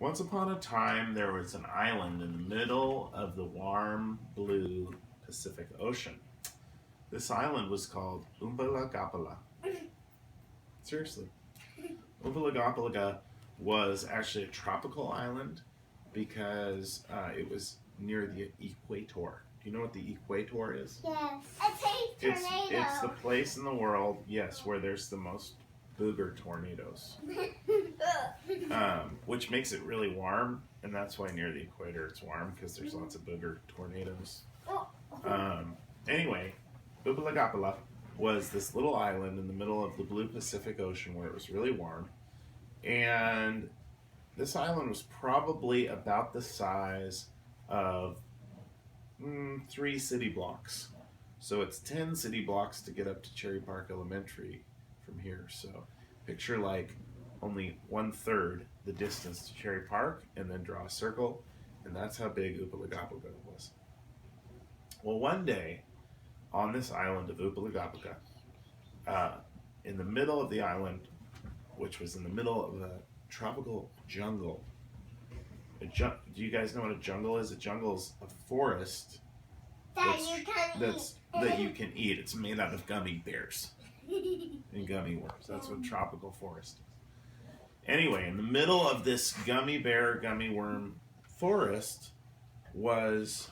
Once upon a time, there was an island in the middle of the warm blue Pacific Ocean. This island was called Umblagomplaga. Seriously. Umblagomplaga was actually a tropical island because it was near the equator. Do you know what the equator is? Yes. A tornado. It's the place in the world, yes, where there's the most booger tornadoes. Which makes it really warm, and that's why near the equator it's warm, because there's lots of booger tornadoes. Anyway, Umblagomplaga was this little island in the middle of the blue Pacific Ocean where it was really warm, and this island was probably about the size of 3 city blocks. So it's 10 city blocks to get up to Cherry Park Elementary from here. So picture like only 1/3 the distance to Cherry Park, and then draw a circle, and that's how big Umblagomplaga was. Well, one day on this island of Umblagomplaga, in the middle of the island, which was in the middle of a tropical jungle. Do you guys know what a jungle is? A jungle is a forest that you can eat. It's made out of gummy bears and gummy worms. That's what tropical forest is. Anyway, in the middle of this gummy bear, gummy worm forest was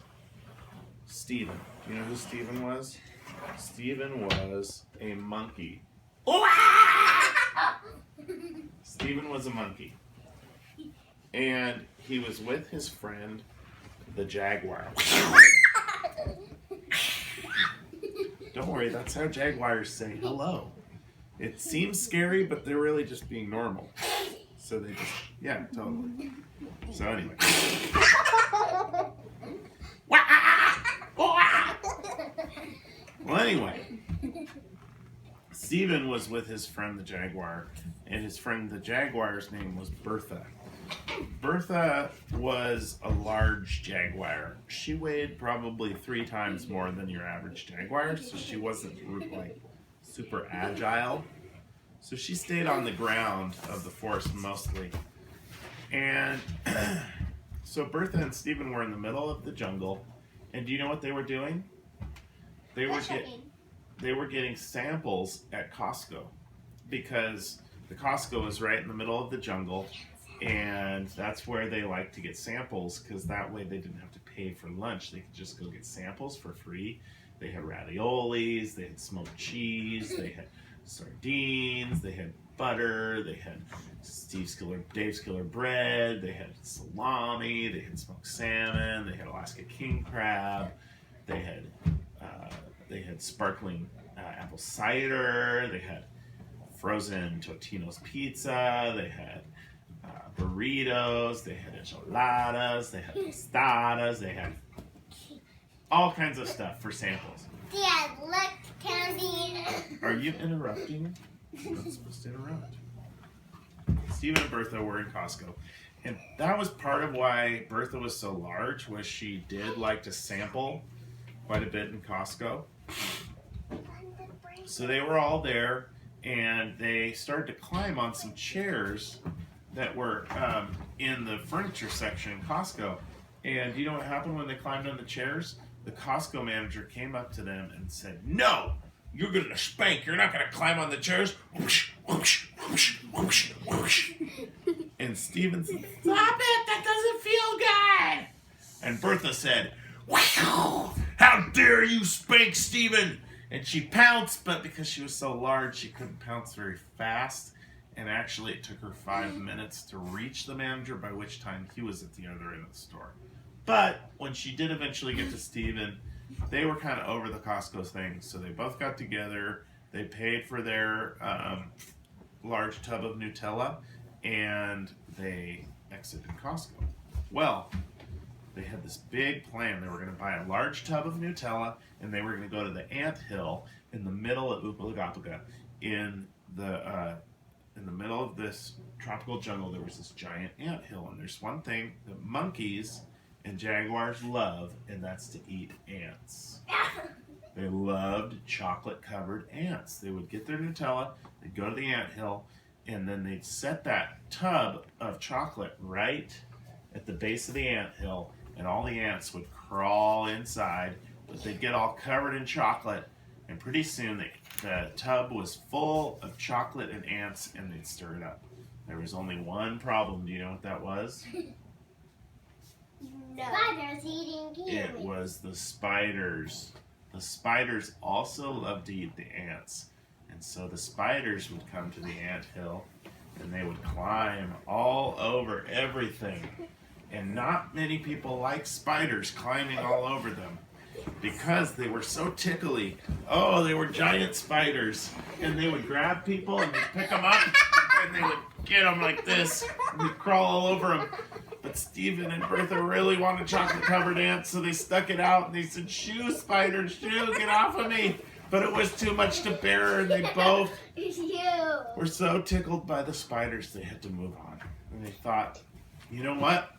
Stephen. Do you know who Stephen was? Stephen was a monkey. Stephen was a monkey. And he was with his friend, the jaguar. Don't worry, that's how jaguars say hello. It seems scary, but they're really just being normal. So they just, yeah, totally. So anyway. Well, anyway. Stephen was with his friend the jaguar, and his friend the jaguar's name was Bertha. Bertha was a large jaguar. She weighed probably 3 times more than your average jaguar, so she wasn't like super agile. So she stayed on the ground of the forest mostly. And so Bertha and Stephen were in the middle of the jungle, and do you know what they were doing? They were getting samples at Costco, because the Costco is right in the middle of the jungle, and that's where they like to get samples, because that way they didn't have to pay for lunch. They could just go get samples for free. They had raviolis, they had smoked cheese, they had sardines, they had butter, they had Dave's Killer bread, they had salami, they had smoked salmon, they had Alaska king crab, they had sparkling apple cider, they had frozen Totino's pizza, they had burritos, they had enchiladas, they had tostadas, they had all kinds of stuff for samples. Dad, look, candy. Are you interrupting? You're not supposed to interrupt. Stephen and Bertha were in Costco, and that was part of why Bertha was so large, was she did like to sample quite a bit in Costco. So they were all there, and they started to climb on some chairs that were in the furniture section in Costco. And do you know what happened when they climbed on the chairs? The Costco manager came up to them and said, "No, you're going to spank. You're not going to climb on the chairs." Whoosh, whoosh, whoosh, whoosh, whoosh. And Stephen said, "Stop it, that doesn't feel good." And Bertha said, "Wow, how dare you spank Stephen?" And she pounced, but because she was so large, she couldn't pounce very fast. And actually, it took her 5 minutes to reach the manager, by which time he was at the other end of the store. But when she did eventually get to Stephen, they were kind of over the Costco thing. So they both got together. They paid for their large tub of Nutella, and they exited Costco. Well, they had this big plan. They were going to buy a large tub of Nutella, and they were going to go to the anthill in the middle of Umblagomplaga. In the middle of this tropical jungle, there was this giant anthill, and there's one thing that monkeys and jaguars love, and that's to eat ants. They loved chocolate-covered ants. They would get their Nutella, they'd go to the anthill, and then they'd set that tub of chocolate right at the base of the anthill, and all the ants would crawl inside, but they'd get all covered in chocolate, and pretty soon the tub was full of chocolate and ants, and they'd stir it up. There was only one problem. Do you know what that was? No. Spiders eating It was the spiders. The spiders also loved to eat the ants. And so the spiders would come to the anthill and they would climb all over everything. And not many people like spiders climbing all over them because they were so tickly. Oh, they were giant spiders. And they would grab people and they'd pick them up and they would get them like this. And they'd crawl all over them. But Stephen and Bertha really wanted chocolate-covered ants, so they stuck it out and they said, "Shoo, spider, shoo, get off of me." But it was too much to bear, and they both were so tickled by the spiders they had to move on. And they thought, you know what?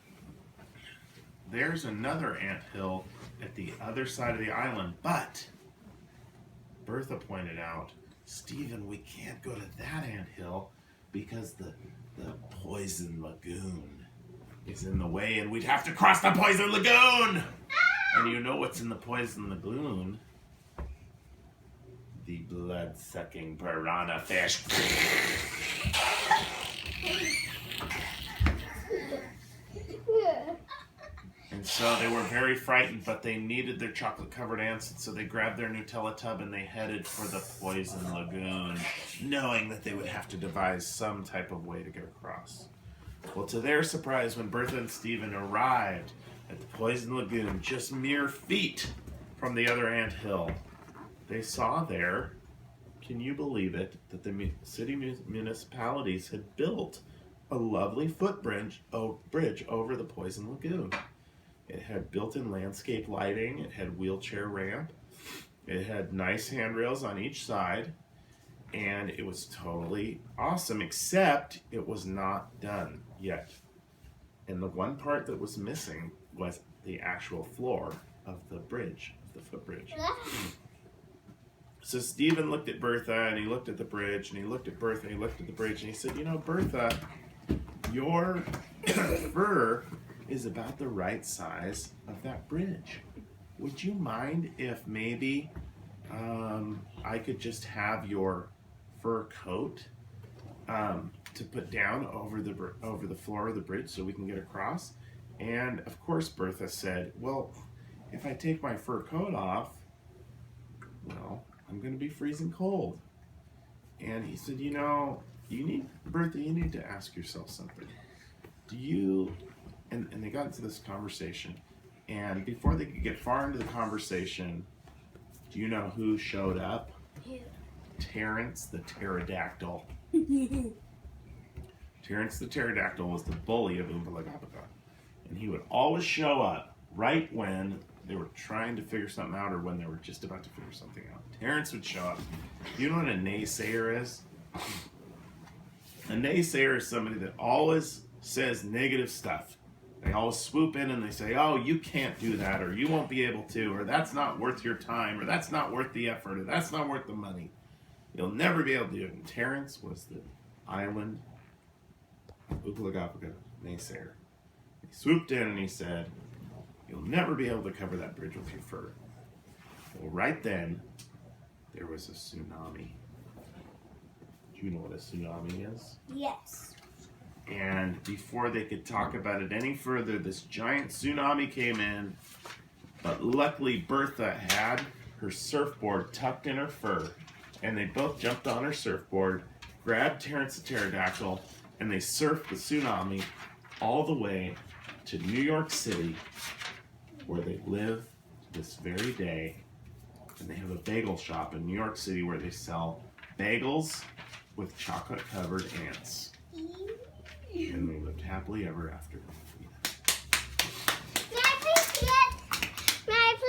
There's another anthill at the other side of the island, but Bertha pointed out, "Stephen, we can't go to that anthill because the poison lagoon is in the way, and we'd have to cross the poison lagoon." And you know what's in the poison lagoon? The blood-sucking piranha fish. And so they were very frightened, but they needed their chocolate-covered ants, and so they grabbed their Nutella tub and they headed for the poison lagoon, knowing that they would have to devise some type of way to get across. Well, to their surprise, when Bertha and Stephen arrived at the poison lagoon, just mere feet from the other anthill, they saw there, can you believe it, that the city municipalities had built a lovely footbridge over the poison lagoon. It had built-in landscape lighting, it had wheelchair ramp, it had nice handrails on each side, and it was totally awesome, except it was not done yet. And the one part that was missing was the actual floor of the bridge, of the footbridge. So Stephen looked at Bertha, and he looked at the bridge, and he looked at Bertha, and he looked at the bridge, and he said, "You know, Bertha, your fur is about the right size of that bridge. Would you mind if maybe I could just have your fur coat to put down over the floor of the bridge so we can get across?" And of course Bertha said, "Well, if I take my fur coat off, well, I'm going to be freezing cold." And he said, "You know, Bertha, you need to ask yourself something. Do you..." And they got into this conversation, and before they could get far into the conversation, do you know who showed up? Who? Terrence the pterodactyl. Terrence the pterodactyl was the bully of Umblagomplaga, and he would always show up right when they were trying to figure something out or when they were just about to figure something out. Terrence would show up. Do you know what a naysayer is? A naysayer is somebody that always says negative stuff. They always swoop in and they say, "Oh, you can't do that," or "You won't be able to," or "That's not worth your time," or "That's not worth the effort," or "That's not worth the money. You'll never be able to do it." And Terrence was the island Umblagomplaga naysayer. He swooped in and he said, "You'll never be able to cover that bridge with your fur." Well, right then, there was a tsunami. Do you know what a tsunami is? Yes. And before they could talk about it any further, this giant tsunami came in. But luckily, Bertha had her surfboard tucked in her fur. And they both jumped on her surfboard, grabbed Terrence the pterodactyl, and they surfed the tsunami all the way to New York City, where they live this very day. And they have a bagel shop in New York City where they sell bagels with chocolate-covered ants. And they lived happily ever after.